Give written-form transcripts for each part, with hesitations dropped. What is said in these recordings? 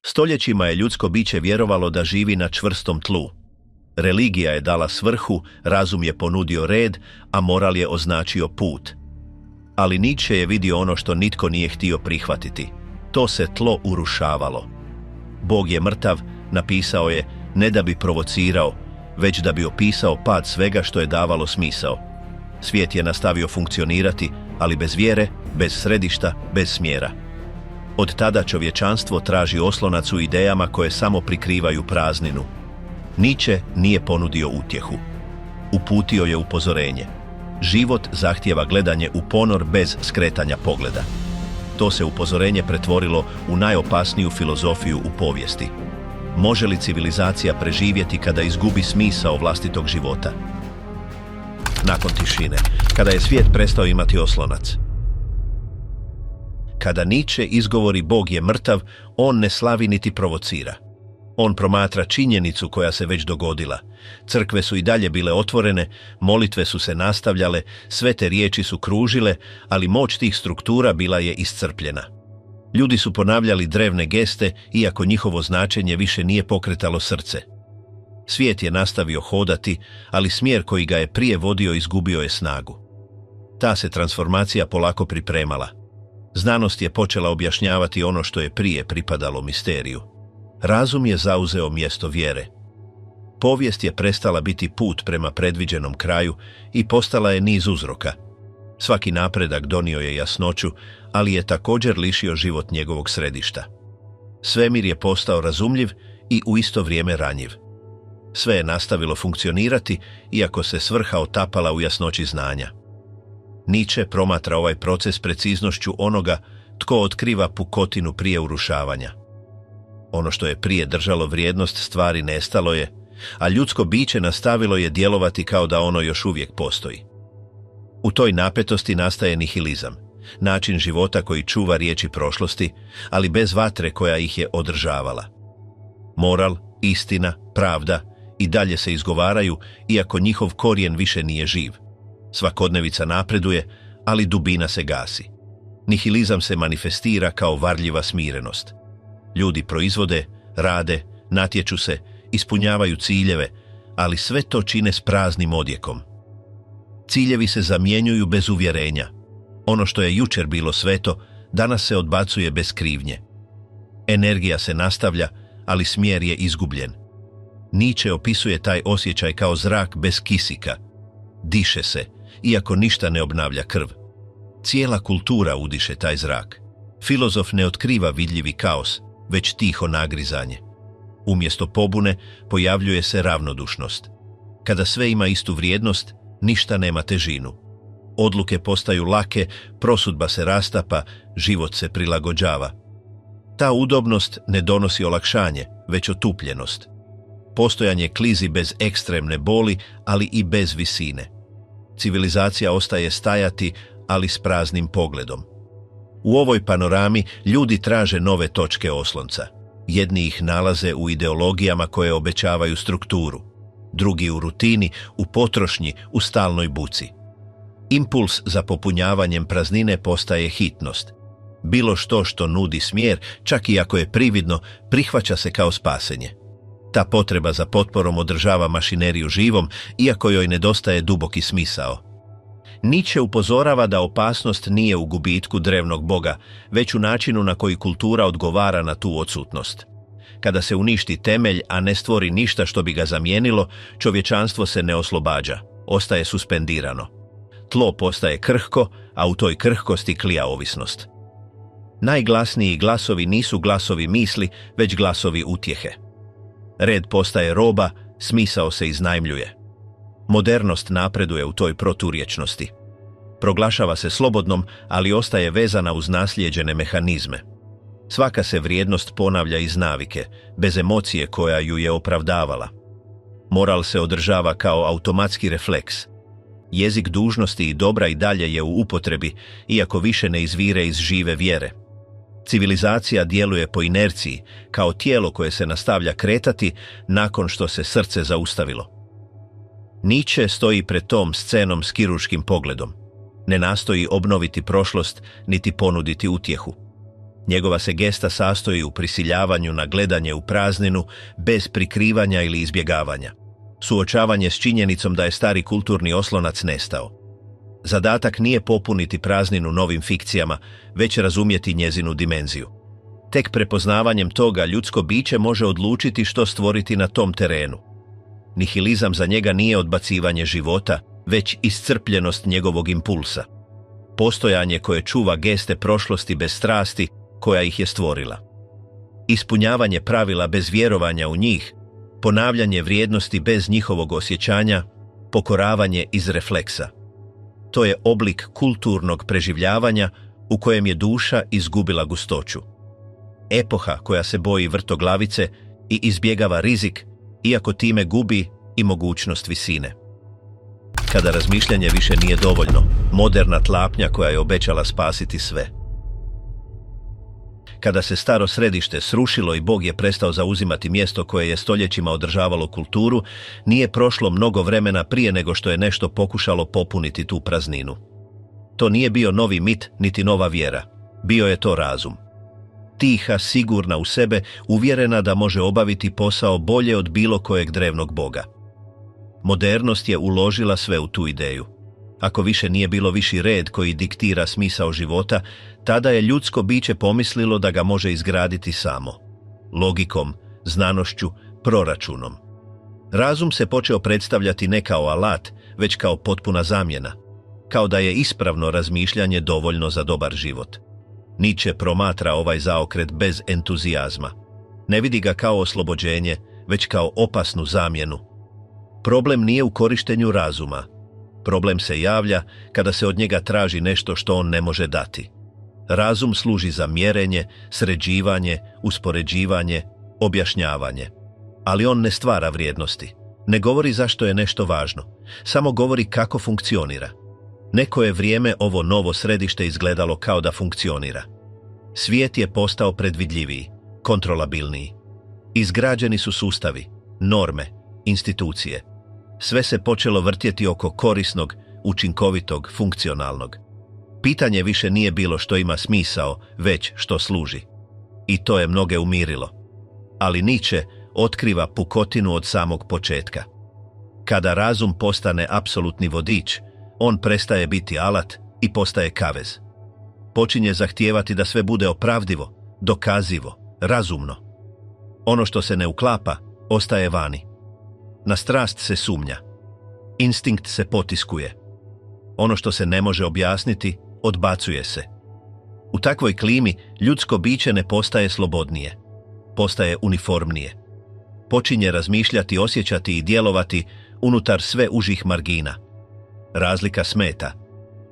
Stoljećima je ljudsko biće vjerovalo da živi na čvrstom tlu. Religija je dala svrhu, razum je ponudio red, a moral je označio put. Ali Nietzsche je vidio ono što nitko nije htio prihvatiti. To se tlo urušavalo. Bog je mrtav, napisao je, ne da bi provocirao, već da bi opisao pad svega što je davalo smisao. Svijet je nastavio funkcionirati, ali bez vjere, bez središta, bez smjera. Od tada čovječanstvo traži oslonac u idejama koje samo prikrivaju prazninu. Nietzsche nije ponudio utjehu. Uputio je upozorenje. Život zahtijeva gledanje u ponor bez skretanja pogleda. To se upozorenje pretvorilo u najopasniju filozofiju u povijesti. Može li civilizacija preživjeti kada izgubi smisao vlastitog života? Nakon tišine, kada je svijet prestao imati oslonac. Kada Nietzsche izgovori Bog je mrtav, on ne slavi niti provocira. On promatra činjenicu koja se već dogodila. Crkve su i dalje bile otvorene, molitve su se nastavljale, sve te riječi su kružile, ali moć tih struktura bila je iscrpljena. Ljudi su ponavljali drevne geste, iako njihovo značenje više nije pokretalo srce. Svijet je nastavio hodati, ali smjer koji ga je prije vodio izgubio je snagu. Ta se transformacija polako pripremala. Znanost je počela objašnjavati ono što je prije pripadalo misteriju. Razum je zauzeo mjesto vjere. Povijest je prestala biti put prema predviđenom kraju i postala je niz uzroka. Svaki napredak donio je jasnoću, ali je također lišio život njegovog središta. Svemir je postao razumljiv i u isto vrijeme ranjiv. Sve je nastavilo funkcionirati, iako se svrha otapala u jasnoći znanja. Nietzsche promatra ovaj proces preciznošću onoga tko otkriva pukotinu prije urušavanja. Ono što je prije držalo vrijednost stvari nestalo je, a ljudsko biće nastavilo je djelovati kao da ono još uvijek postoji. U toj napetosti nastaje nihilizam, način života koji čuva riječi prošlosti, ali bez vatre koja ih je održavala. Moral, istina, pravda i dalje se izgovaraju, iako njihov korijen više nije živ. Svakodnevica napreduje, ali dubina se gasi. Nihilizam se manifestira kao varljiva smirenost. Ljudi proizvode, rade, natječu se, ispunjavaju ciljeve, ali sve to čine s praznim odjekom. Ciljevi se zamjenjuju bez uvjerenja. Ono što je jučer bilo sveto, danas se odbacuje bez krivnje. Energija se nastavlja, ali smjer je izgubljen. Nietzsche opisuje taj osjećaj kao zrak bez kisika. Diše se, iako ništa ne obnavlja krv. Cijela kultura udiše taj zrak. Filozof ne otkriva vidljivi kaos, već tiho nagrizanje. Umjesto pobune pojavljuje se ravnodušnost. Kada sve ima istu vrijednost, ništa nema težinu. Odluke postaju lake, prosudba se rastapa, život se prilagođava. Ta udobnost ne donosi olakšanje, već otupljenost. Postojanje klizi bez ekstremne boli, ali i bez visine. Civilizacija ostaje stajati, ali s praznim pogledom. U ovoj panorami ljudi traže nove točke oslonca. Jedni ih nalaze u ideologijama koje obećavaju strukturu, drugi u rutini, u potrošnji, u stalnoj buci. Impuls za popunjavanjem praznine postaje hitnost. Bilo što nudi smjer, čak i ako je prividno, prihvaća se kao spasenje. Ta potreba za potporom održava mašineriju živom, iako joj nedostaje duboki smisao. Nietzsche upozorava da opasnost nije u gubitku drevnog boga, već u načinu na koji kultura odgovara na tu odsutnost. Kada se uništi temelj, a ne stvori ništa što bi ga zamijenilo, čovječanstvo se ne oslobađa, ostaje suspendirano. Tlo postaje krhko, a u toj krhkosti klija ovisnost. Najglasniji glasovi nisu glasovi misli, već glasovi utjehe. Red postaje roba, smisao se iznajmljuje. Modernost napreduje u toj proturječnosti. Proglašava se slobodnom, ali ostaje vezana uz naslijeđene mehanizme. Svaka se vrijednost ponavlja iz navike, bez emocije koja ju je opravdavala. Moral se održava kao automatski refleks. Jezik dužnosti i dobra i dalje je u upotrebi, iako više ne izvire iz žive vjere. Civilizacija djeluje po inerciji, kao tijelo koje se nastavlja kretati nakon što se srce zaustavilo. Nietzsche stoji pred tom scenom s kirurškim pogledom. Ne nastoji obnoviti prošlost, niti ponuditi utjehu. Njegova se gesta sastoji u prisiljavanju na gledanje u prazninu bez prikrivanja ili izbjegavanja. Suočavanje s činjenicom da je stari kulturni oslonac nestao. Zadatak nije popuniti prazninu novim fikcijama, već razumjeti njezinu dimenziju. Tek prepoznavanjem toga ljudsko biće može odlučiti što stvoriti na tom terenu. Nihilizam za njega nije odbacivanje života, već iscrpljenost njegovog impulsa. Postojanje koje čuva geste prošlosti bez strasti koja ih je stvorila. Ispunjavanje pravila bez vjerovanja u njih, ponavljanje vrijednosti bez njihovog osjećanja, pokoravanje iz refleksa. To je oblik kulturnog preživljavanja u kojem je duša izgubila gustoću. Epoha koja se boji vrtoglavice i izbjegava rizik, iako time gubi i mogućnost visine. Kada razmišljanje više nije dovoljno, moderna tlapnja koja je obećala spasiti sve. Kada se staro središte srušilo i Bog je prestao zauzimati mjesto koje je stoljećima održavalo kulturu, nije prošlo mnogo vremena prije nego što je nešto pokušalo popuniti tu prazninu. To nije bio novi mit niti nova vjera, bio je to razum. Tiha, sigurna u sebe, uvjerena da može obaviti posao bolje od bilo kojeg drevnog boga. Modernost je uložila sve u tu ideju. Ako više nije bilo viši red koji diktira smisao života, tada je ljudsko biće pomislilo da ga može izgraditi samo. Logikom, znanošću, proračunom. Razum se počeo predstavljati ne kao alat, već kao potpuna zamjena. Kao da je ispravno razmišljanje dovoljno za dobar život. Nietzsche promatra ovaj zaokret bez entuzijazma. Ne vidi ga kao oslobođenje, već kao opasnu zamjenu. Problem nije u korištenju razuma. Problem se javlja kada se od njega traži nešto što on ne može dati. Razum služi za mjerenje, sređivanje, uspoređivanje, objašnjavanje. Ali on ne stvara vrijednosti. Ne govori zašto je nešto važno. Samo govori kako funkcionira. Neko je vrijeme ovo novo središte izgledalo kao da funkcionira. Svijet je postao predvidljiviji, kontrolabilniji. Izgrađeni su sustavi, norme, institucije. Sve se počelo vrtjeti oko korisnog, učinkovitog, funkcionalnog. Pitanje više nije bilo što ima smisao, već što služi. I to je mnoge umirilo. Ali Nietzsche otkriva pukotinu od samog početka. Kada razum postane apsolutni vodič, on prestaje biti alat i postaje kavez. Počinje zahtijevati da sve bude opravdivo, dokazivo, razumno. Ono što se ne uklapa, ostaje vani. Na strast se sumnja. Instinkt se potiskuje. Ono što se ne može objasniti, odbacuje se. U takvoj klimi ljudsko biće ne postaje slobodnije. Postaje uniformnije. Počinje razmišljati, osjećati i djelovati unutar sve užih margina. Razlika smeta.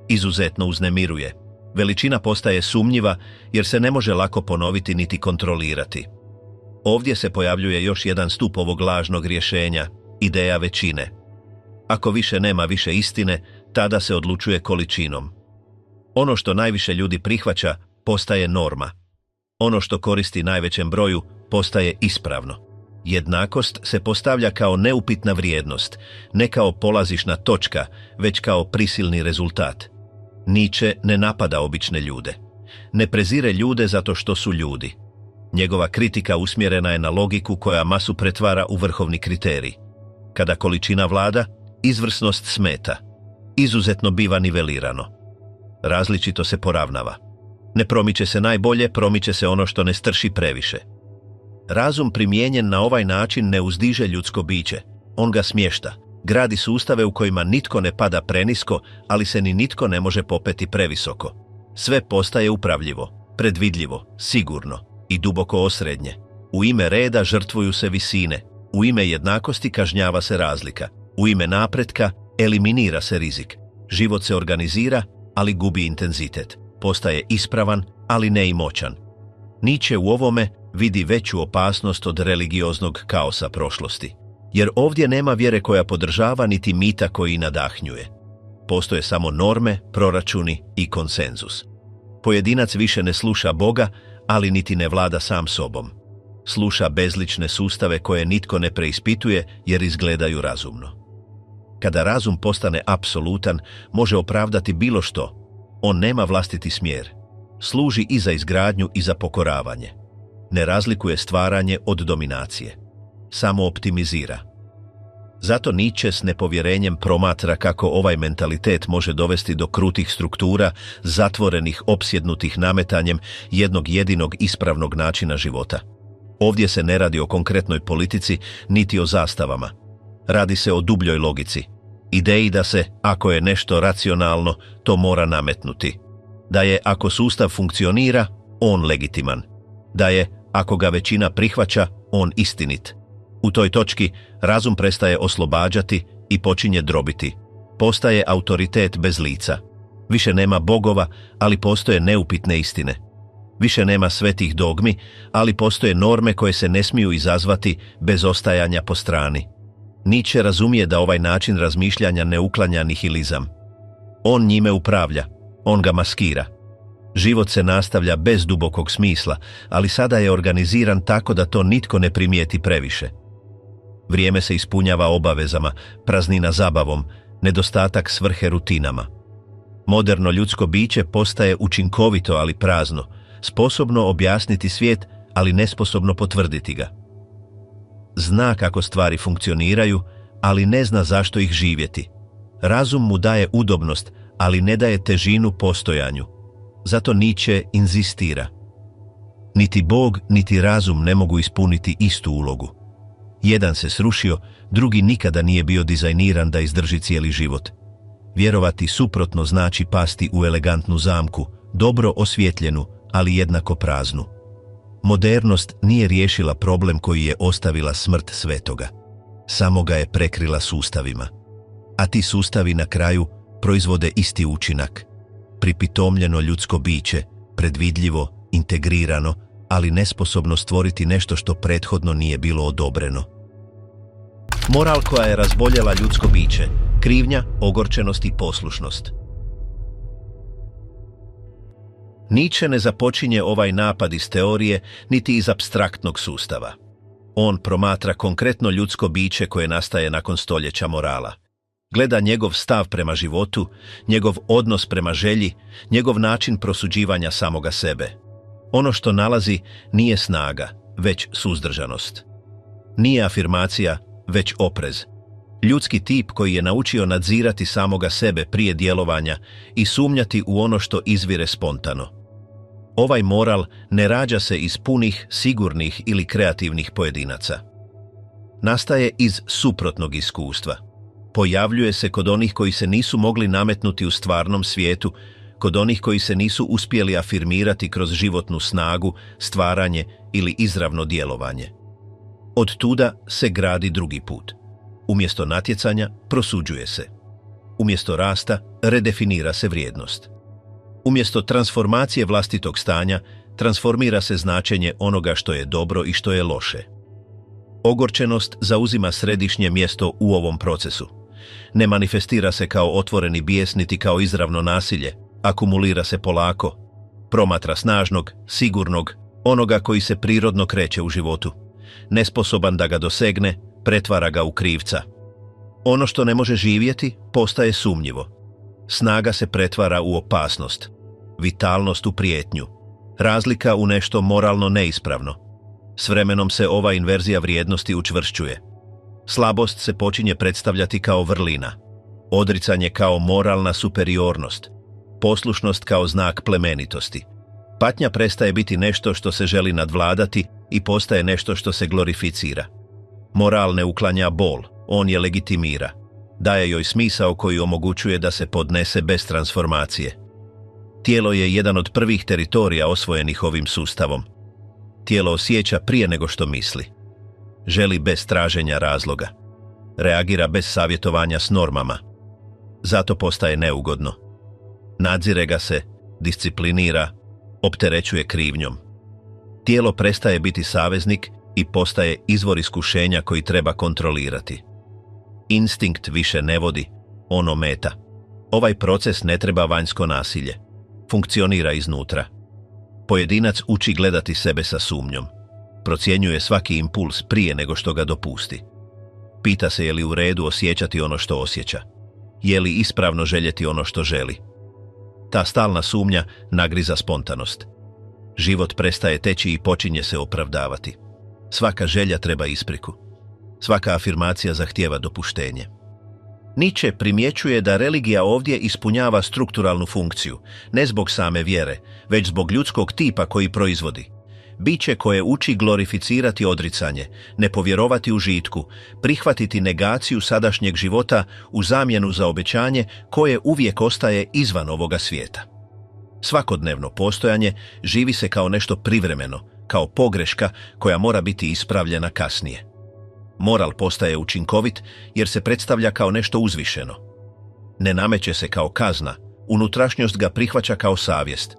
Izuzetno uznemiruje. Veličina postaje sumnjiva jer se ne može lako ponoviti niti kontrolirati. Ovdje se pojavljuje još jedan stup ovog lažnog rješenja, ideja većine. Ako više nema više istine, tada se odlučuje količinom. Ono što najviše ljudi prihvaća, postaje norma. Ono što koristi najvećem broju, postaje ispravno. Jednakost se postavlja kao neupitna vrijednost, ne kao polazišna točka, već kao prisilni rezultat. Nietzsche ne napada obične ljude. Ne prezire ljude zato što su ljudi. Njegova kritika usmjerena je na logiku koja masu pretvara u vrhovni kriterij. Kada količina vlada, izvrsnost smeta. Izuzetno biva nivelirano. Različito se poravnava. Ne promiče se najbolje, promiče se ono što ne strši previše. Razum primijenjen na ovaj način ne uzdiže ljudsko biće. On ga smješta. Gradi sustave u kojima nitko ne pada prenisko, ali se ni nitko ne može popeti previsoko. Sve postaje upravljivo, predvidljivo, sigurno i duboko osrednje. U ime reda žrtvuju se visine. U ime jednakosti kažnjava se razlika. U ime napretka eliminira se rizik. Život se organizira, ali gubi intenzitet. Postaje ispravan, ali ne i moćan. Nietzsche u ovome vidi veću opasnost od religioznog kaosa prošlosti. Jer ovdje nema vjere koja podržava niti mita koji nadahnjuje. Postoje samo norme, proračuni i konsenzus. Pojedinac više ne sluša Boga, ali niti ne vlada sam sobom. Sluša bezlične sustave koje nitko ne preispituje jer izgledaju razumno. Kada razum postane apsolutan, može opravdati bilo što. On nema vlastiti smjer. Služi i za izgradnju i za pokoravanje. Ne razlikuje stvaranje od dominacije. Samo optimizira. Zato Nietzsche s nepovjerenjem promatra kako ovaj mentalitet može dovesti do krutih struktura, zatvorenih, opsjednutih nametanjem jednog jedinog ispravnog načina života. Ovdje se ne radi o konkretnoj politici, niti o zastavama. Radi se o dubljoj logici. Ideji da se, ako je nešto racionalno, to mora nametnuti. Da je, ako sustav funkcionira, on legitiman. Da je, ako ga većina prihvaća, on istinit. U toj točki razum prestaje oslobađati i počinje drobiti. Postaje autoritet bez lica. Više nema bogova, ali postoje neupitne istine. Više nema svetih dogmi, ali postoje norme koje se ne smiju izazvati bez ostajanja po strani. Nietzsche razumije da ovaj način razmišljanja ne uklanja nihilizam. On njime upravlja, on ga maskira. Život se nastavlja bez dubokog smisla, ali sada je organiziran tako da to nitko ne primijeti previše. Vrijeme se ispunjava obavezama, praznina zabavom, nedostatak svrhe rutinama. Moderno ljudsko biće postaje učinkovito, ali prazno, sposobno objasniti svijet, ali nesposobno potvrditi ga. Zna kako stvari funkcioniraju, ali ne zna zašto ih živjeti. Razum mu daje udobnost, ali ne daje težinu postojanju. Zato Nietzsche inzistira. Niti Bog, niti razum ne mogu ispuniti istu ulogu. Jedan se srušio, drugi nikada nije bio dizajniran da izdrži cijeli život. Vjerovati suprotno znači pasti u elegantnu zamku, dobro osvjetljenu, ali jednako praznu. Modernost nije riješila problem koji je ostavila smrt svetoga. Samo ga je prekrila sustavima. A ti sustavi na kraju proizvode isti učinak. Pripitomljeno ljudsko biće, predvidljivo, integrirano, ali nesposobno stvoriti nešto što prethodno nije bilo odobreno. Moral koja je razboljela ljudsko biće, krivnja, ogorčenost i poslušnost. Nietzsche ne započinje ovaj napad iz teorije niti iz apstraktnog sustava. On promatra konkretno ljudsko biće koje nastaje nakon stoljeća morala. Gleda njegov stav prema životu, njegov odnos prema želji, njegov način prosuđivanja samoga sebe. Ono što nalazi nije snaga, već suzdržanost. Nije afirmacija, već oprez. Ljudski tip koji je naučio nadzirati samoga sebe prije djelovanja i sumnjati u ono što izvire spontano. Ovaj moral ne rađa se iz punih, sigurnih ili kreativnih pojedinaca. Nastaje iz suprotnog iskustva. Pojavljuje se kod onih koji se nisu mogli nametnuti u stvarnom svijetu, kod onih koji se nisu uspjeli afirmirati kroz životnu snagu, stvaranje ili izravno djelovanje. Od tuda se gradi drugi put. Umjesto natjecanja prosuđuje se. Umjesto rasta redefinira se vrijednost. Umjesto transformacije vlastitog stanja transformira se značenje onoga što je dobro i što je loše. Ogorčenost zauzima središnje mjesto u ovom procesu. Ne manifestira se kao otvoreni bijes niti kao izravno nasilje, akumulira se polako. Promatra snažnog, sigurnog, onoga koji se prirodno kreće u životu. Nesposoban da ga dosegne, pretvara ga u krivca. Ono što ne može živjeti, postaje sumnjivo. Snaga se pretvara u opasnost, vitalnost u prijetnju, razlika u nešto moralno neispravno. S vremenom se ova inverzija vrijednosti učvršćuje. Slabost se počinje predstavljati kao vrlina, odricanje kao moralna superiornost, poslušnost kao znak plemenitosti. Patnja prestaje biti nešto što se želi nadvladati i postaje nešto što se glorificira. Moral ne uklanja bol, on je legitimira. Daje joj smisao koji omogućuje da se podnese bez transformacije. Tijelo je jedan od prvih teritorija osvojenih ovim sustavom. Tijelo osjeća prije nego što misli. Želi bez traženja razloga. Reagira bez savjetovanja s normama. Zato postaje neugodno. Nadzire ga se, disciplinira, opterećuje krivnjom. Tijelo prestaje biti saveznik i postaje izvor iskušenja koji treba kontrolirati. Instinkt više ne vodi, on ometa. Ovaj proces ne treba vanjsko nasilje. Funkcionira iznutra. Pojedinac uči gledati sebe sa sumnjom. Procjenjuje svaki impuls prije nego što ga dopusti. Pita se je li u redu osjećati ono što osjeća. Je li ispravno željeti ono što želi. Ta stalna sumnja nagriza spontanost. Život prestaje teći i počinje se opravdavati. Svaka želja treba ispriku. Svaka afirmacija zahtijeva dopuštenje. Nietzsche primjećuje da religija ovdje ispunjava strukturalnu funkciju, ne zbog same vjere, već zbog ljudskog tipa koji proizvodi. Biće koje uči glorificirati odricanje, ne povjerovati užitku, prihvatiti negaciju sadašnjeg života u zamjenu za obećanje koje uvijek ostaje izvan ovoga svijeta. Svakodnevno postojanje živi se kao nešto privremeno, kao pogreška koja mora biti ispravljena kasnije. Moral postaje učinkovit jer se predstavlja kao nešto uzvišeno. Ne nameće se kao kazna, unutrašnjost ga prihvaća kao savjest.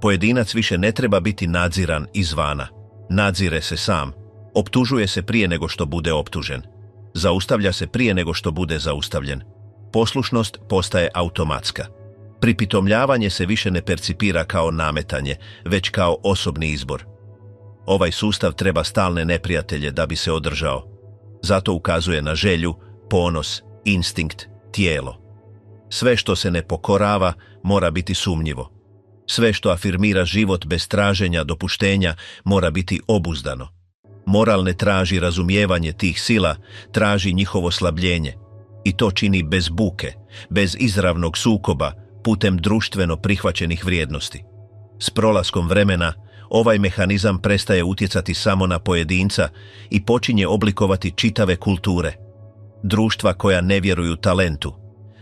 Pojedinac više ne treba biti nadziran izvana. Nadzire se sam, optužuje se prije nego što bude optužen. Zaustavlja se prije nego što bude zaustavljen. Poslušnost postaje automatska. Pripitomljavanje se više ne percipira kao nametanje, već kao osobni izbor. Ovaj sustav treba stalne neprijatelje da bi se održao. Zato ukazuje na želju, ponos, instinkt, tijelo. Sve što se ne pokorava mora biti sumnjivo. Sve što afirmira život bez traženja dopuštenja mora biti obuzdano. Moral ne traži razumijevanje tih sila, traži njihovo slabljenje. I to čini bez buke, bez izravnog sukoba, putem društveno prihvaćenih vrijednosti. S prolaskom vremena, ovaj mehanizam prestaje utjecati samo na pojedinca i počinje oblikovati čitave kulture. Društva koja ne vjeruju talentu,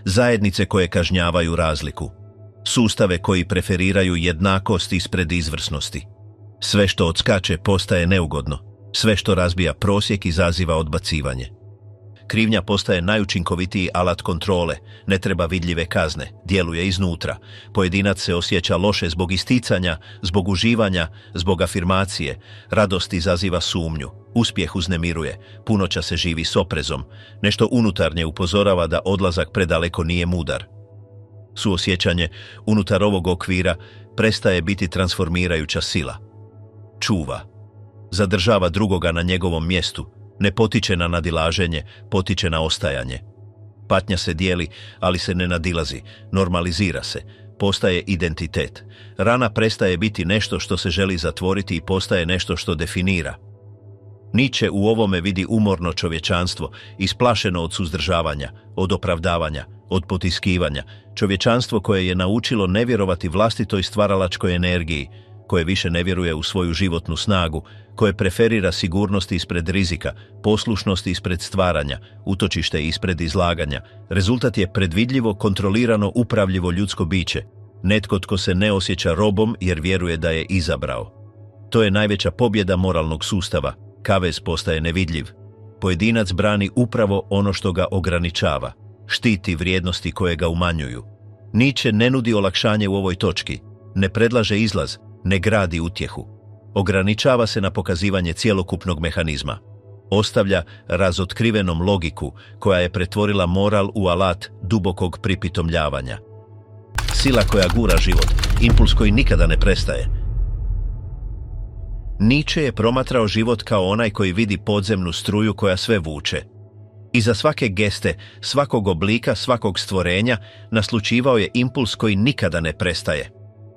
zajednice koje kažnjavaju razliku, sustave koji preferiraju jednakost ispred izvrsnosti. Sve što odskače postaje neugodno, sve što razbija prosjek izaziva odbacivanje. Krivnja postaje najučinkovitiji alat kontrole, ne treba vidljive kazne, djeluje iznutra. Pojedinac se osjeća loše zbog isticanja, zbog uživanja, zbog afirmacije. Radost izaziva sumnju, uspjeh uznemiruje, punoća se živi s oprezom. Nešto unutarnje upozorava da odlazak predaleko nije mudar. Suosjećanje unutar ovog okvira prestaje biti transformirajuća sila. Čuva. Zadržava drugoga na njegovom mjestu. Ne potiče na nadilaženje, potiče na ostajanje. Patnja se dijeli, ali se ne nadilazi, normalizira se, postaje identitet. Rana prestaje biti nešto što se želi zatvoriti i postaje nešto što definira. Nietzsche u ovome vidi umorno čovječanstvo, isplašeno od suzdržavanja, od opravdavanja, od potiskivanja. Čovječanstvo koje je naučilo ne vjerovati vlastitoj stvaralačkoj energiji, koje više ne vjeruje u svoju životnu snagu, koje preferira sigurnost ispred rizika, poslušnost ispred stvaranja, utočište ispred izlaganja. Rezultat je predvidljivo, kontrolirano, upravljivo ljudsko biće. Netko tko se ne osjeća robom jer vjeruje da je izabrao. To je najveća pobjeda moralnog sustava. Kavez postaje nevidljiv. Pojedinac brani upravo ono što ga ograničava. Štiti vrijednosti koje ga umanjuju. Nietzsche ne nudi olakšanje u ovoj točki. Ne predlaže izlaz, ne gradi utjehu. Ograničava se na pokazivanje cjelokupnog mehanizma. Ostavlja razotkrivenom logiku koja je pretvorila moral u alat dubokog pripitomljavanja. Sila koja gura život, impuls koji nikada ne prestaje. Nietzsche je promatrao život kao onaj koji vidi podzemnu struju koja sve vuče. Iza svake geste, svakog oblika, svakog stvorenja naslućivao je impuls koji nikada ne prestaje.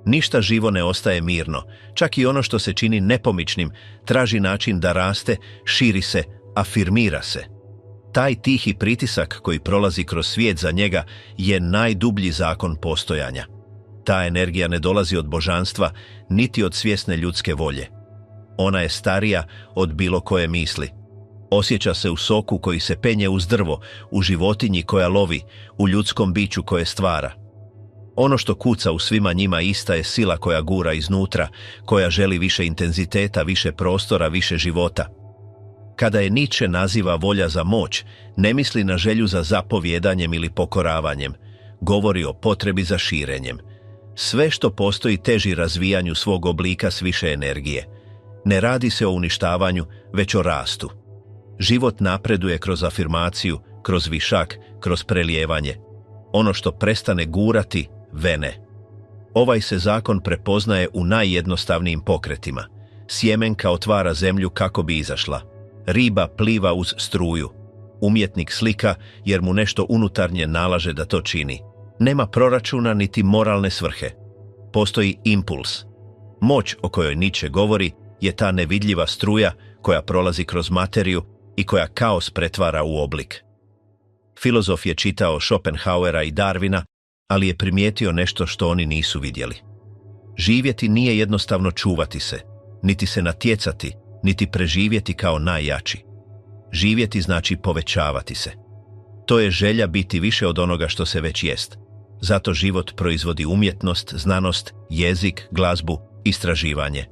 Ništa živo ne ostaje mirno, čak i ono što se čini nepomičnim traži način da raste, širi se, afirmira se. Taj tihi pritisak koji prolazi kroz svijet za njega je najdublji zakon postojanja. Ta energija ne dolazi od božanstva, niti od svjesne ljudske volje. Ona je starija od bilo koje misli. Osjeća se u soku koji se penje uz drvo, u životinji koja lovi, u ljudskom biću koje stvara. Ono što kuca u svima njima ista je sila koja gura iznutra, koja želi više intenziteta, više prostora, više života. Kada je Nietzsche naziva volja za moć, ne misli na želju za zapovjedanjem ili pokoravanjem, govori o potrebi za širenjem. Sve što postoji teži razvijanju svog oblika s više energije. Ne radi se o uništavanju, već o rastu. Život napreduje kroz afirmaciju, kroz višak, kroz prelijevanje. Ono što prestane gurati, vene. Ovaj se zakon prepoznaje u najjednostavnijim pokretima. Sjemenka otvara zemlju kako bi izašla. Riba pliva uz struju. Umjetnik slika jer mu nešto unutarnje nalaže da to čini. Nema proračuna niti moralne svrhe. Postoji impuls. Moć o kojoj Nietzsche govori je ta nevidljiva struja koja prolazi kroz materiju i koja kaos pretvara u oblik. Filozof je čitao Schopenhauera i Darwina, ali je primijetio nešto što oni nisu vidjeli. Živjeti nije jednostavno čuvati se, niti se natjecati, niti preživjeti kao najjači. Živjeti znači povećavati se. To je želja biti više od onoga što se već jest. Zato život proizvodi umjetnost, znanost, jezik, glazbu, istraživanje.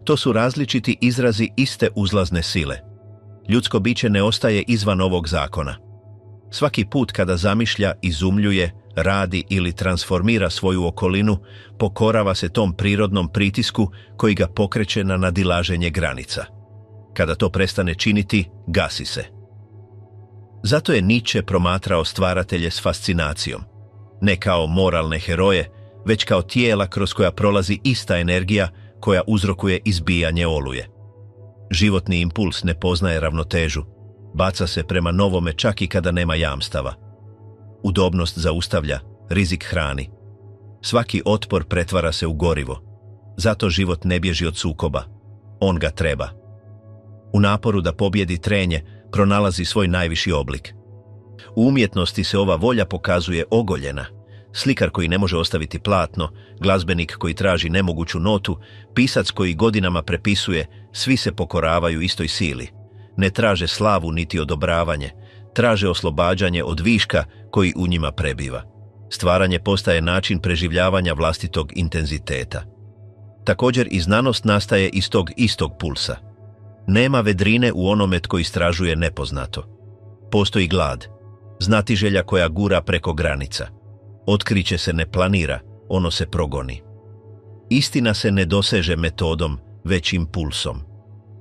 To su različiti izrazi iste uzlazne sile. Ljudsko biće ne ostaje izvan ovog zakona. Svaki put kada zamišlja, izumljuje, radi ili transformira svoju okolinu, pokorava se tom prirodnom pritisku koji ga pokreće na nadilaženje granica. Kada to prestane činiti, gasi se. Zato je Nietzsche promatrao stvaratelje s fascinacijom. Ne kao moralne heroje, već kao tijela kroz koja prolazi ista energija koja uzrokuje izbijanje oluje. Životni impuls ne poznaje ravnotežu, baca se prema novome čak i kada nema jamstava. Udobnost zaustavlja, rizik hrani. Svaki otpor pretvara se u gorivo. Zato život ne bježi od sukoba. On ga treba. U naporu da pobjedi trenje, pronalazi svoj najviši oblik. U umjetnosti se ova volja pokazuje ogoljena. Slikar koji ne može ostaviti platno, glazbenik koji traži nemoguću notu, pisac koji godinama prepisuje, svi se pokoravaju istoj sili. Ne traže slavu niti odobravanje, traže oslobađanje od viška koji u njima prebiva. Stvaranje postaje način preživljavanja vlastitog intenziteta. Također i znanost nastaje iz tog istog pulsa. Nema vedrine u onome tko istražuje nepoznato. Postoji glad, znatiželja koja gura preko granica. Otkriće se ne planira, ono se progoni. Istina se ne doseže metodom, već impulsom.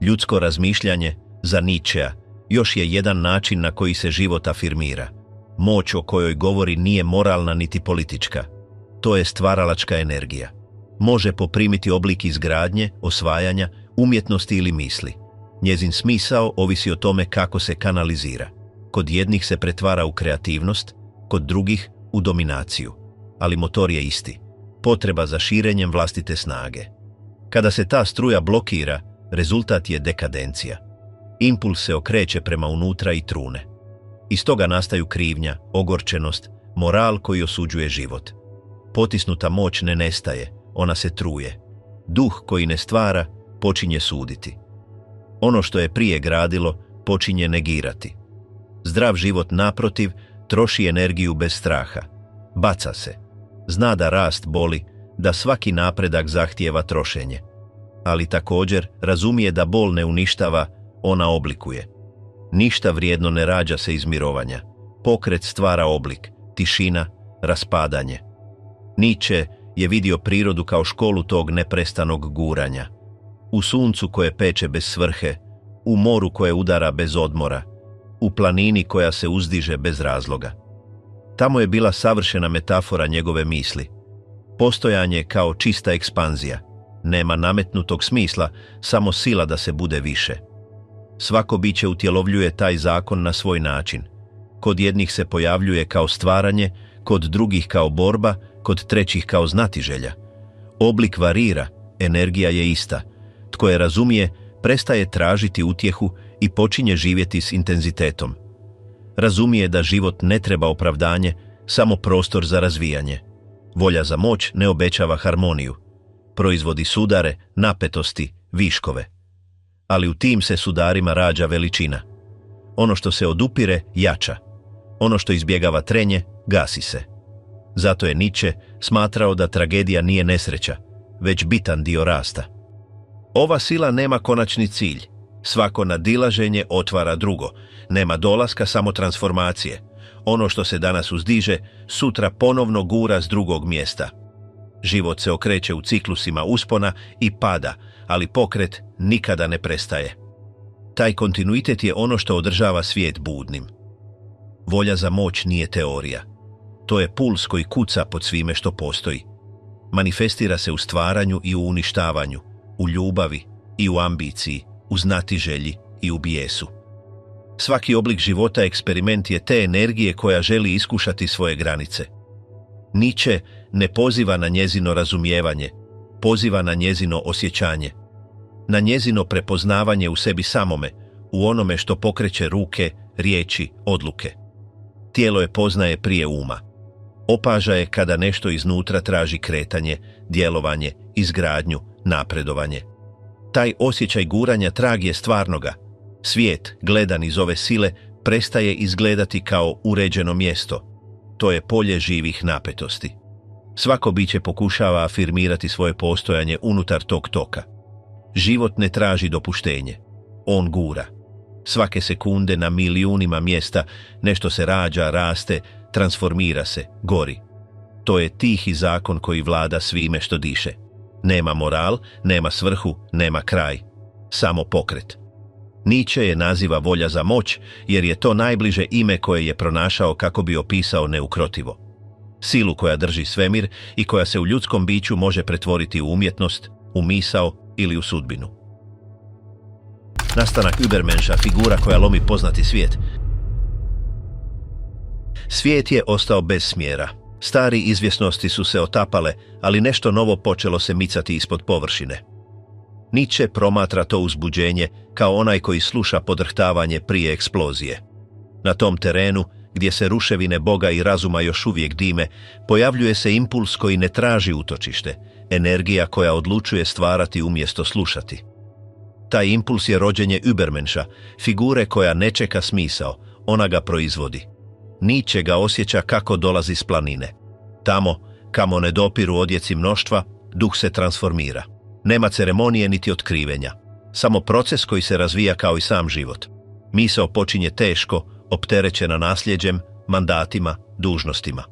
Ljudsko razmišljanje, za Nietzschea, još je jedan način na koji se život afirmira. Moć o kojoj govori nije moralna niti politička. To je stvaralačka energija. Može poprimiti oblik izgradnje, osvajanja, umjetnosti ili misli. Njezin smisao ovisi o tome kako se kanalizira. Kod jednih se pretvara u kreativnost, kod drugih u dominaciju. Ali motor je isti. Potreba za širenjem vlastite snage. Kada se ta struja blokira, rezultat je dekadencija. Impuls se okreće prema unutra i trune. Iz toga nastaju krivnja, ogorčenost, moral koji osuđuje život. Potisnuta moć ne nestaje, ona se truje. Duh koji ne stvara, počinje suditi. Ono što je prije gradilo, počinje negirati. Zdrav život, naprotiv, troši energiju bez straha. Baca se. Zna da rast boli, da svaki napredak zahtijeva trošenje. Ali također razumije da bol ne uništava, ona oblikuje. Ništa vrijedno ne rađa se iz mirovanja. Pokret stvara oblik, tišina, raspadanje. Nietzsche je vidio prirodu kao školu tog neprestanog guranja. U suncu koje peče bez svrhe, u moru koje udara bez odmora, u planini koja se uzdiže bez razloga. Tamo je bila savršena metafora njegove misli. Postojanje kao čista ekspanzija. Nema nametnutog smisla, samo sila da se bude više. Svako biće utjelovljuje taj zakon na svoj način. Kod jednih se pojavljuje kao stvaranje, kod drugih kao borba, kod trećih kao znatiželja. Oblik varira, energija je ista. Tko je razumije, prestaje tražiti utjehu i počinje živjeti s intenzitetom. Razumije da život ne treba opravdanje, samo prostor za razvijanje. Volja za moć ne obećava harmoniju. Proizvodi sudare, napetosti, viškove. Ali u tim se sudarima rađa veličina. Ono što se odupire, jača. Ono što izbjegava trenje, gasi se. Zato je Nietzsche smatrao da tragedija nije nesreća, već bitan dio rasta. Ova sila nema konačni cilj. Svako nadilaženje otvara drugo. Nema dolaska, samo transformacije. Ono što se danas uzdiže, sutra ponovno gura s drugog mjesta. Život se okreće u ciklusima uspona i pada, ali pokret nikada ne prestaje. Taj kontinuitet je ono što održava svijet budnim. Volja za moć nije teorija. To je puls koji kuca pod svime što postoji. Manifestira se u stvaranju i u uništavanju, u ljubavi i u ambiciji, u znatiželji i u bijesu. Svaki oblik života eksperiment je te energije koja želi iskušati svoje granice. Nietzsche ne poziva na njezino razumijevanje, poziva na njezino osjećanje, na njezino prepoznavanje u sebi samome, u onome što pokreće ruke, riječi, odluke. Tijelo je poznaje prije uma. Opaža je kada nešto iznutra traži kretanje, djelovanje, izgradnju, napredovanje. Taj osjećaj guranja trag je stvarnoga. Svijet, gledan iz ove sile, prestaje izgledati kao uređeno mjesto. To je polje živih napetosti. Svako biće pokušava afirmirati svoje postojanje unutar tog toka. Život ne traži dopuštenje. On gura. Svake sekunde na milijunima mjesta nešto se rađa, raste, transformira se, gori. To je tihi zakon koji vlada svime što diše. Nema moral, nema svrhu, nema kraj. Samo pokret. Nietzsche je naziva volja za moć, jer je to najbliže ime koje je pronašao kako bi opisao neukrotivo. Silu koja drži svemir i koja se u ljudskom biću može pretvoriti u umjetnost, u misao ili u sudbinu. Nastanak Übermenscha, figura koja lomi poznati svijet. Svijet je ostao bez smjera. Stari izvjesnosti su se otapale, ali nešto novo počelo se micati ispod površine. Nietzsche promatra to uzbuđenje kao onaj koji sluša podrhtavanje prije eksplozije. Na tom terenu, gdje se ruševine Boga i razuma još uvijek dime, pojavljuje se impuls koji ne traži utočište, energija koja odlučuje stvarati umjesto slušati. Taj impuls je rođenje Übermenscha, figure koja ne čeka smisao, ona ga proizvodi. Nietzsche ga osjeća kako dolazi s planine. Tamo, kamo ne dopiru odjeci mnoštva, duh se transformira. Nema ceremonije niti otkrivenja. Samo proces koji se razvija kao i sam život. Misao počinje teško, opterećena nasljeđem, mandatima, dužnostima.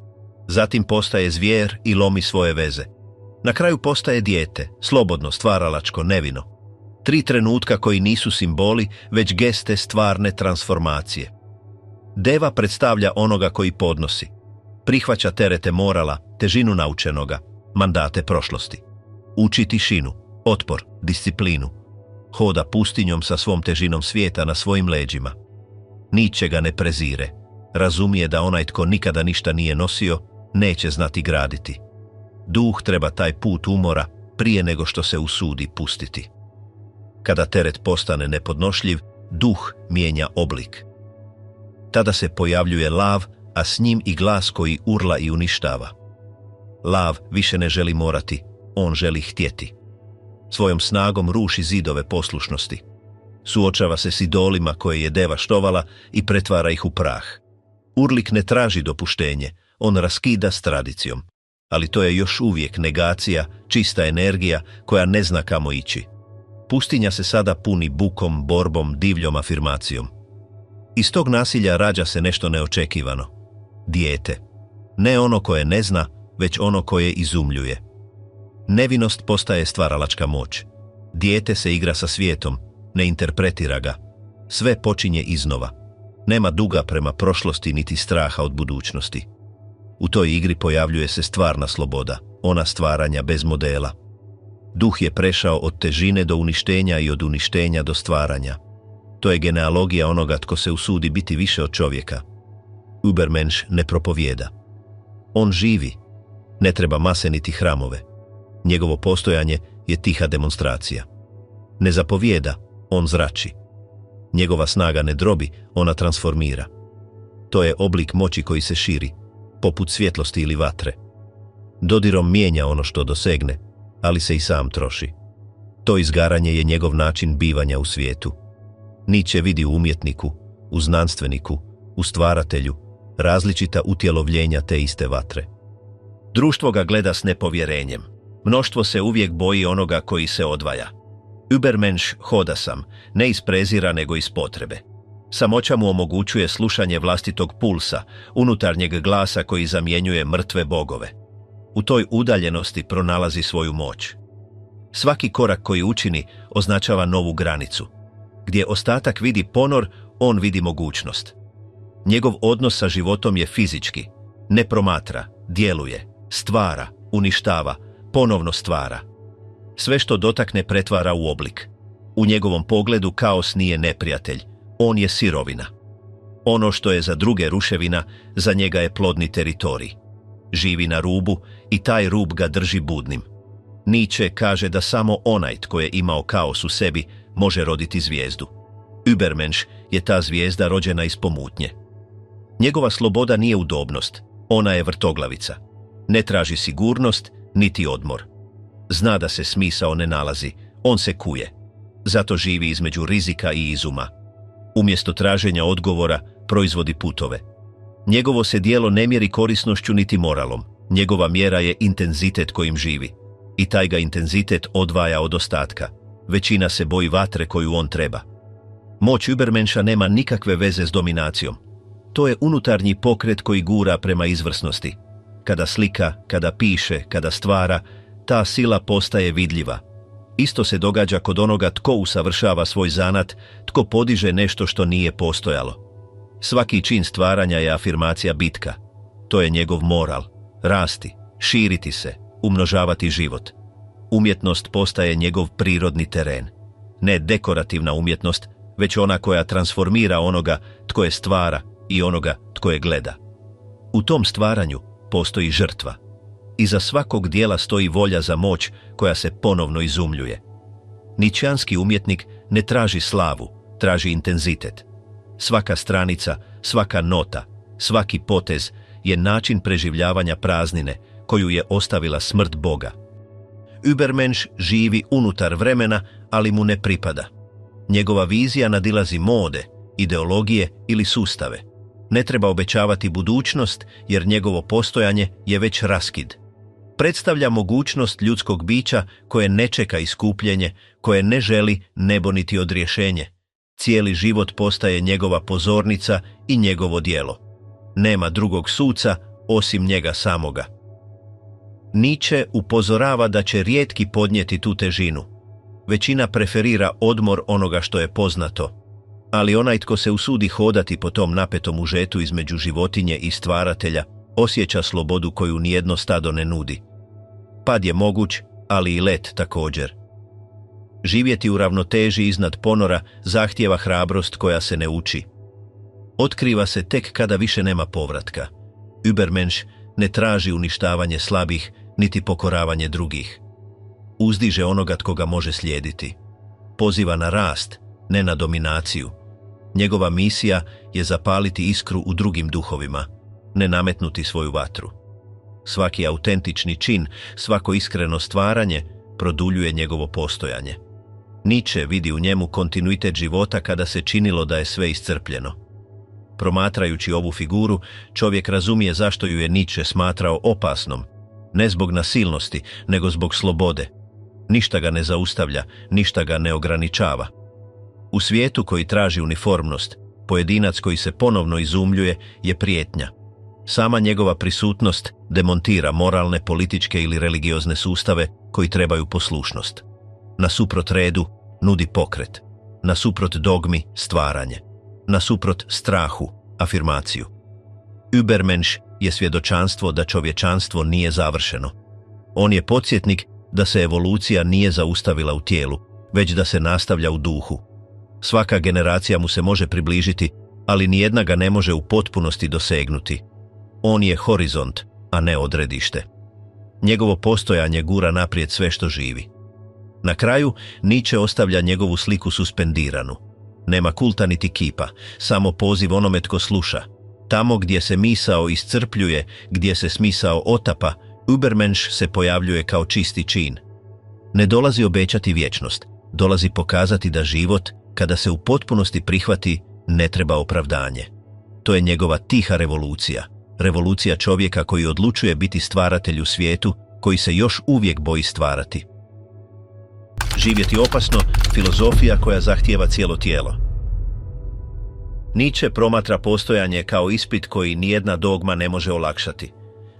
Zatim postaje zvijer i lomi svoje veze. Na kraju postaje dijete, slobodno, stvaralačko, nevino. 3 trenutka koji nisu simboli, već geste stvarne transformacije. Deva predstavlja onoga koji podnosi. Prihvaća terete morala, težinu naučenoga, mandate prošlosti. Uči tišinu, otpor, disciplinu. Hoda pustinjom sa svom težinom svijeta na svojim leđima. Nietzsche ga ne prezire. Razumije da onaj tko nikada ništa nije nosio, neće znati graditi. Duh treba taj put umora prije nego što se usudi pustiti. Kada teret postane nepodnošljiv, duh mijenja oblik. Tada se pojavljuje lav, a s njim i glas koji urla i uništava. Lav više ne želi morati, on želi htjeti. Svojom snagom ruši zidove poslušnosti. Suočava se s idolima koje je deva štovala i pretvara ih u prah. Urlik ne traži dopuštenje, on raskida s tradicijom. Ali to je još uvijek negacija, čista energija koja ne zna kamo ići. Pustinja se sada puni bukom, borbom, divljom afirmacijom. Iz tog nasilja rađa se nešto neočekivano. Dijete. Ne ono koje ne zna, već ono koje izumljuje. Nevinost postaje stvaralačka moć. Dijete se igra sa svijetom, ne interpretira ga. Sve počinje iznova. Nema duga prema prošlosti niti straha od budućnosti. U toj igri pojavljuje se stvarna sloboda, ona stvaranja bez modela. Duh je prešao od težine do uništenja i od uništenja do stvaranja. To je genealogija onoga tko se usudi biti više od čovjeka. Übermensch ne propovijeda. On živi. Ne treba mase niti hramove. Njegovo postojanje je tiha demonstracija. Ne zapovijeda, on zrači. Njegova snaga ne drobi, ona transformira. To je oblik moći koji se širi, poput svjetlosti ili vatre. Dodirom mijenja ono što dosegne, ali se i sam troši. To izgaranje je njegov način bivanja u svijetu. Nietzsche vidi u umjetniku, u znanstveniku, u stvaratelju, različita utjelovljenja te iste vatre. Društvo ga gleda s nepovjerenjem. Mnoštvo se uvijek boji onoga koji se odvaja. Übermensch hoda sam, ne iz prezira nego iz potrebe. Samoća mu omogućuje slušanje vlastitog pulsa, unutarnjeg glasa koji zamjenjuje mrtve bogove. U toj udaljenosti pronalazi svoju moć. Svaki korak koji učini označava novu granicu. Gdje ostatak vidi ponor, on vidi mogućnost. Njegov odnos sa životom je fizički. Ne promatra, djeluje, stvara, uništava, ponovno stvara. Sve što dotakne pretvara u oblik. U njegovom pogledu kaos nije neprijatelj, on je sirovina. Ono što je za druge ruševina, za njega je plodni teritorij. Živi na rubu i taj rub ga drži budnim. Nietzsche kaže da samo onaj tko je imao kaos u sebi može roditi zvijezdu. Übermensch je ta zvijezda rođena iz pomutnje. Njegova sloboda nije udobnost, ona je vrtoglavica. Ne traži sigurnost, niti odmor. Zna da se smisao ne nalazi, on se kuje. Zato živi između rizika i izuma. Umjesto traženja odgovora, proizvodi putove. Njegovo se djelo ne mjeri korisnošću niti moralom. Njegova mjera je intenzitet kojim živi. I taj ga intenzitet odvaja od ostatka. Većina se boji vatre koju on treba. Moć Übermenscha nema nikakve veze s dominacijom. To je unutarnji pokret koji gura prema izvrsnosti. Kada slika, kada piše, kada stvara, ta sila postaje vidljiva. Isto se događa kod onoga tko usavršava svoj zanat, tko podiže nešto što nije postojalo. Svaki čin stvaranja je afirmacija bitka. To je njegov moral. Rasti, širiti se, umnožavati život. Umjetnost postaje njegov prirodni teren. Ne dekorativna umjetnost, već ona koja transformira onoga tko je stvara i onoga tko je gleda. U tom stvaranju postoji žrtva. Iza svakog dijela stoji volja za moć koja se ponovno izumljuje. Nietzscheanski umjetnik ne traži slavu, traži intenzitet. Svaka stranica, svaka nota, svaki potez je način preživljavanja praznine koju je ostavila smrt Boga. Übermensch živi unutar vremena, ali mu ne pripada. Njegova vizija nadilazi mode, ideologije ili sustave. Ne treba obećavati budućnost jer njegovo postojanje je već raskid. Predstavlja mogućnost ljudskog bića koje ne čeka iskupljenje, koje ne želi nebo niti odrješenje. Cijeli život postaje njegova pozornica i njegovo djelo. Nema drugog suca osim njega samoga. Nietzsche upozorava da će rijetki podnijeti tu težinu. Većina preferira odmor onoga što je poznato. Ali onaj tko se usudi hodati po tom napetom užetu između životinje i stvaratelja, osjeća slobodu koju nijedno stado ne nudi. Pad je moguć, ali i let također. Živjeti u ravnoteži iznad ponora zahtijeva hrabrost koja se ne uči. Otkriva se tek kada više nema povratka. Übermensch ne traži uništavanje slabih, niti pokoravanje drugih. Uzdiže onoga tko ga može slijediti. Poziva na rast, ne na dominaciju. Njegova misija je zapaliti iskru u drugim duhovima, ne nametnuti svoju vatru. Svaki autentični čin, svako iskreno stvaranje produljuje njegovo postojanje. Nietzsche vidi u njemu kontinuitet života kada se činilo da je sve iscrpljeno. Promatrajući ovu figuru, čovjek razumije zašto ju je Nietzsche smatrao opasnom, ne zbog nasilnosti, nego zbog slobode. Ništa ga ne zaustavlja, ništa ga ne ograničava. U svijetu koji traži uniformnost, pojedinac koji se ponovno izumljuje je prijetnja. Sama njegova prisutnost demontira moralne, političke ili religiozne sustave koji trebaju poslušnost. Nasuprot redu nudi pokret, nasuprot dogmi stvaranje, nasuprot strahu afirmaciju. Übermensch je svjedočanstvo da čovječanstvo nije završeno. On je podsjetnik da se evolucija nije zaustavila u tijelu, već da se nastavlja u duhu. Svaka generacija mu se može približiti, ali nijedna ga ne može u potpunosti dosegnuti. On je horizont, a ne odredište. Njegovo postojanje gura naprijed sve što živi. Na kraju, Nietzsche ostavlja njegovu sliku suspendiranu. Nema kulta niti kipa, samo poziv onome tko sluša. Tamo gdje se misao iscrpljuje, gdje se smisao otapa, Übermensch se pojavljuje kao čisti čin. Ne dolazi obećati vječnost, dolazi pokazati da život, kada se u potpunosti prihvati, ne treba opravdanje. To je njegova tiha revolucija. Revolucija čovjeka koji odlučuje biti stvaratelj u svijetu, koji se još uvijek boji stvarati. Živjeti opasno, filozofija koja zahtijeva cijelo tijelo. Nietzsche promatra postojanje kao ispit koji nijedna dogma ne može olakšati.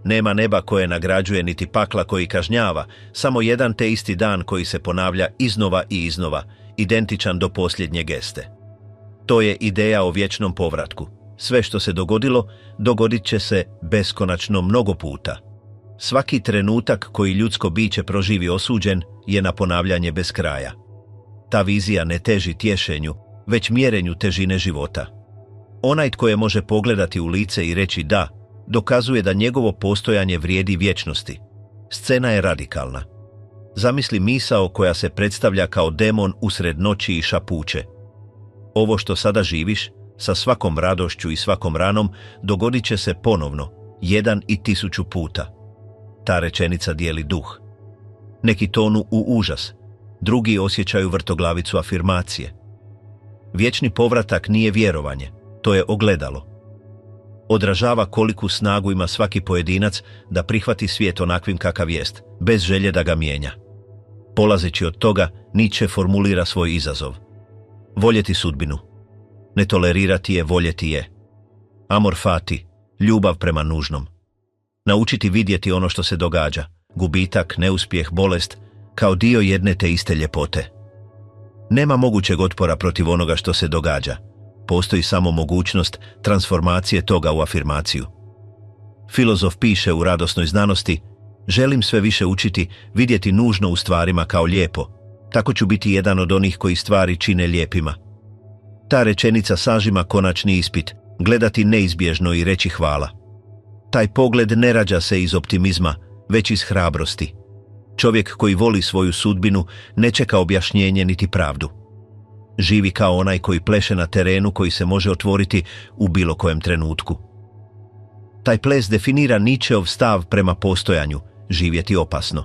Nema neba koje nagrađuje niti pakla koji kažnjava, samo jedan te isti dan koji se ponavlja iznova i iznova, identičan do posljednje geste. To je ideja o vječnom povratku. Sve što se dogodilo, dogodit će se beskonačno mnogo puta. Svaki trenutak koji ljudsko biće proživi osuđen je na ponavljanje bez kraja. Ta vizija ne teži tješenju, već mjerenju težine života. Onaj tko je može pogledati u lice i reći da, dokazuje da njegovo postojanje vrijedi vječnosti. Scena je radikalna. Zamisli misao koja se predstavlja kao demon usred noći i šapuće. Ovo što sada živiš, sa svakom radošću i svakom ranom, dogodit će se ponovno, 1 i 1000 puta. Ta rečenica dijeli duh. Neki tonu u užas, drugi osjećaju vrtoglavicu afirmacije. Vječni povratak nije vjerovanje, to je ogledalo. Odražava koliku snagu ima svaki pojedinac da prihvati svijet onakvim kakav jest, bez želje da ga mijenja. Polazeći od toga, Nietzsche formulira svoj izazov. Voljeti sudbinu. Ne tolerirati je, voljeti je. Amor fati, ljubav prema nužnom. Naučiti vidjeti ono što se događa, gubitak, neuspjeh, bolest, kao dio jedne te iste ljepote. Nema mogućeg otpora protiv onoga što se događa. Postoji samo mogućnost transformacije toga u afirmaciju. Filozof piše u Radosnoj znanosti: želim sve više učiti, vidjeti nužno u stvarima kao lijepo. Tako ću biti jedan od onih koji stvari čine lijepima. Ta rečenica sažima konačni ispit, gledati neizbježno i reći hvala. Taj pogled ne rađa se iz optimizma, već iz hrabrosti. Čovjek koji voli svoju sudbinu ne čeka objašnjenje niti pravdu. Živi kao onaj koji pleše na terenu koji se može otvoriti u bilo kojem trenutku. Taj ples definira Nietzscheov stav prema postojanju, živjeti opasno.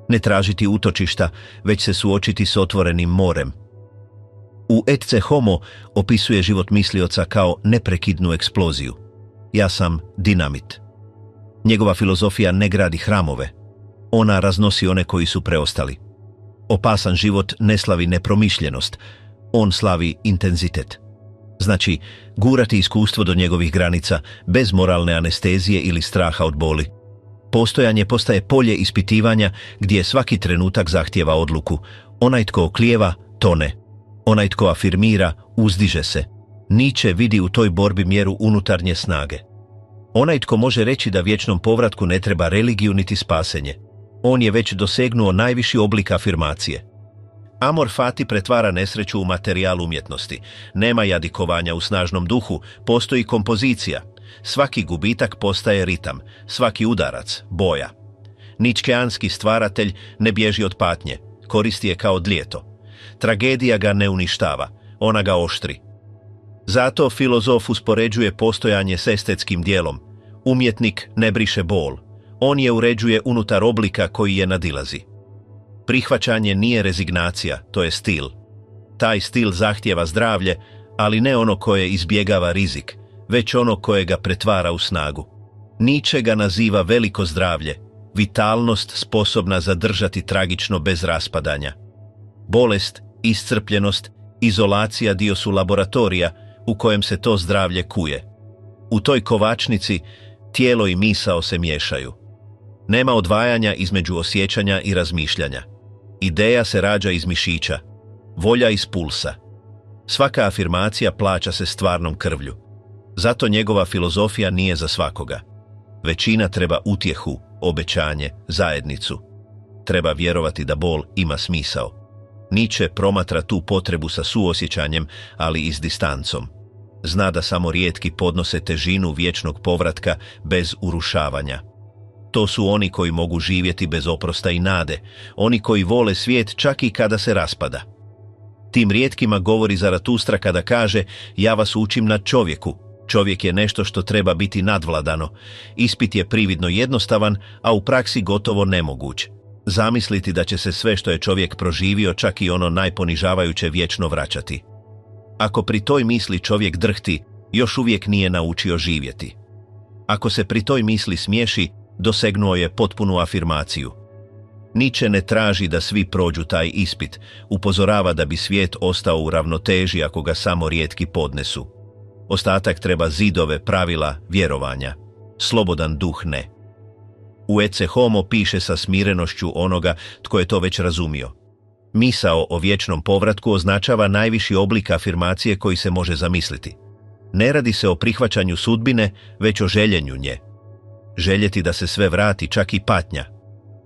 Ne tražiti utočišta, već se suočiti s otvorenim morem. U Ecce Homo opisuje život mislioca kao neprekidnu eksploziju. Ja sam dinamit. Njegova filozofija ne gradi hramove. Ona raznosi one koji su preostali. Opasan život ne slavi nepromišljenost, on slavi intenzitet. Znači, gurati iskustvo do njegovih granica, bez moralne anestezije ili straha od boli. Postojanje postaje polje ispitivanja gdje svaki trenutak zahtijeva odluku. Onaj tko oklijeva, tone. Onaj tko afirmira, uzdiže se. Nietzsche vidi u toj borbi mjeru unutarnje snage. Onaj tko može reći da vječnom povratku ne treba religiju niti spasenje. On je već dosegnuo najviši oblik afirmacije. Amor fati pretvara nesreću u materijal umjetnosti. Nema jadikovanja u snažnom duhu, postoji kompozicija. Svaki gubitak postaje ritam, svaki udarac, boja. Ničkeanski stvaratelj ne bježi od patnje, koristi je kao dljeto. Tragedija ga ne uništava, ona ga oštri. Zato filozof uspoređuje postojanje s estetskim dijelom. Umjetnik ne briše bol, on je uređuje unutar oblika koji je nadilazi. Prihvaćanje nije rezignacija, to je stil. Taj stil zahtijeva zdravlje, ali ne ono koje izbjegava rizik, već ono koje ga pretvara u snagu. Nietzsche ga naziva veliko zdravlje, vitalnost sposobna zadržati tragično bez raspadanja. Bolest, iscrpljenost, izolacija dio su laboratorija u kojem se to zdravlje kuje. U toj kovačnici tijelo i misao se miješaju. Nema odvajanja između osjećanja i razmišljanja. Ideja se rađa iz mišića, volja iz pulsa. Svaka afirmacija plaća se stvarnom krvlju. Zato njegova filozofija nije za svakoga. Većina treba utjehu, obećanje, zajednicu. Treba vjerovati da bol ima smisao. Nietzsche promatra tu potrebu sa suosjećanjem, ali i s distancom. Zna da samo rijetki podnose težinu vječnog povratka bez urušavanja. To su oni koji mogu živjeti bez oprosta i nade, oni koji vole svijet čak i kada se raspada. Tim rijetkima govori Zaratustra kada kaže: ja vas učim na čovjeku. Čovjek je nešto što treba biti nadvladano. Ispit je prividno jednostavan, a u praksi gotovo nemoguć. Zamisliti da će se sve što je čovjek proživio, čak i ono najponižavajuće, vječno vraćati. Ako pri toj misli čovjek drhti, još uvijek nije naučio živjeti. Ako se pri toj misli smiješi, dosegnuo je potpunu afirmaciju. Nietzsche ne traži da svi prođu taj ispit, upozorava da bi svijet ostao u ravnoteži ako ga samo rijetki podnesu. Ostatak treba zidove, pravila, vjerovanja. Slobodan duh ne. U Ecce Homo piše sa smirenošću onoga tko je to već razumio. Misao o vječnom povratku označava najviši oblik afirmacije koji se može zamisliti. Ne radi se o prihvaćanju sudbine, već o željenju nje. Željeti da se sve vrati, čak i patnja.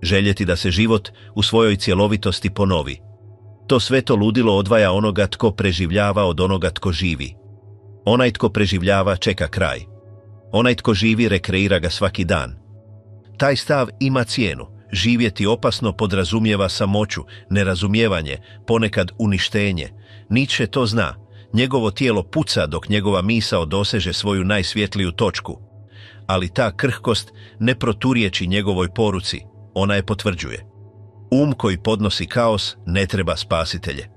Željeti da se život u svojoj cjelovitosti ponovi. To sveto ludilo odvaja onoga tko preživljava od onoga tko živi. Onaj tko preživljava čeka kraj. Onaj tko živi rekreira ga svaki dan. Taj stav ima cijenu. Živjeti opasno podrazumijeva samoću, nerazumijevanje, ponekad uništenje. Nietzsche to zna. Njegovo tijelo puca dok njegova misao doseže svoju najsvjetliju točku. Ali ta krhkost ne proturječi njegovoj poruci, ona je potvrđuje. Koji podnosi kaos ne treba spasitelje.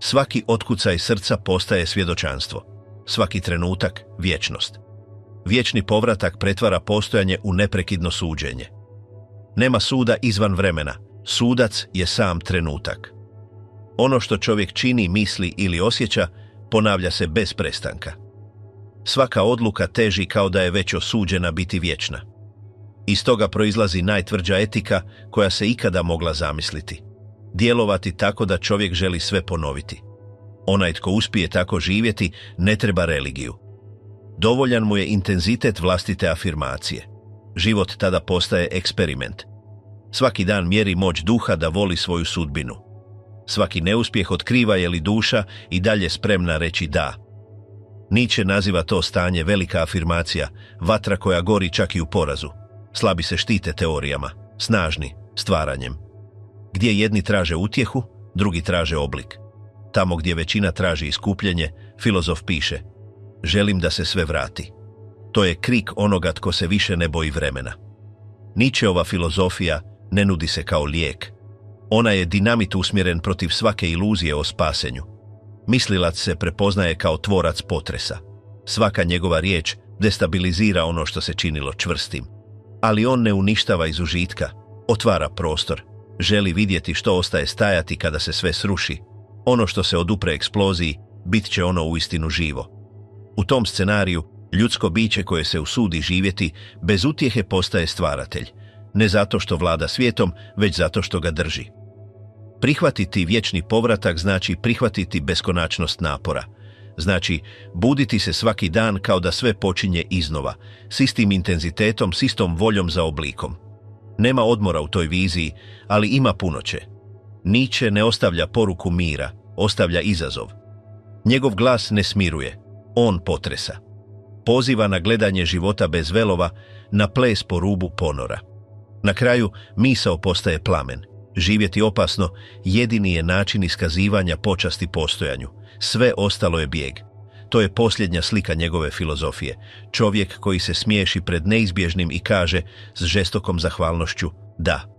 Svaki otkucaj srca postaje svjedočanstvo. Svaki trenutak vječnost. Vječni povratak pretvara postojanje u neprekidno suđenje. Nema suda izvan vremena. Sudac je sam trenutak. Ono što čovjek čini, misli ili osjeća, ponavlja se bez prestanka. Svaka odluka teži kao da je već osuđena biti vječna. Iz toga proizlazi najtvrđa etika koja se ikada mogla zamisliti. Djelovati tako da čovjek želi sve ponoviti. Onaj tko uspije tako živjeti ne treba religiju. Dovoljan mu je intenzitet vlastite afirmacije. Život tada postaje eksperiment. Svaki dan mjeri moć duha da voli svoju sudbinu. Svaki neuspjeh otkriva je li duša i dalje spremna reći da. Nietzsche naziva to stanje velika afirmacija, vatra koja gori čak i u porazu. Slabi se štite teorijama, snažni stvaranjem. Gdje jedni traže utjehu, drugi traže oblik. Tamo gdje većina traži iskupljenje, filozof piše: želim da se sve vrati. To je krik onoga tko se više ne boji vremena. Nietzscheova filozofija ne nudi se kao lijek. Ona je dinamit usmjeren protiv svake iluzije o spasenju. Mislilac se prepoznaje kao tvorac potresa. Svaka njegova riječ destabilizira ono što se činilo čvrstim. Ali on ne uništava iz užitka, otvara prostor, želi vidjeti što ostaje stajati kada se sve sruši. Ono što se odupre eksploziji, bit će ono uistinu živo. U tom scenariju, ljudsko biće koje se usudi živjeti, bez utjehe postaje stvaratelj. Ne zato što vlada svijetom, već zato što ga drži. Prihvatiti vječni povratak znači prihvatiti beskonačnost napora. Znači, buditi se svaki dan kao da sve počinje iznova, s istim intenzitetom, s istom voljom za oblikom. Nema odmora u toj viziji, ali ima punoće. Nietzsche ne ostavlja poruku mira, ostavlja izazov. Njegov glas ne smiruje, on potresa. Poziva na gledanje života bez velova, na ples po rubu ponora. Na kraju, misao postaje plamen. Živjeti opasno jedini je način iskazivanja počasti postojanju. Sve ostalo je bijeg. To je posljednja slika njegove filozofije. Čovjek koji se smiješi pred neizbježnim i kaže s žestokom zahvalnošću: da.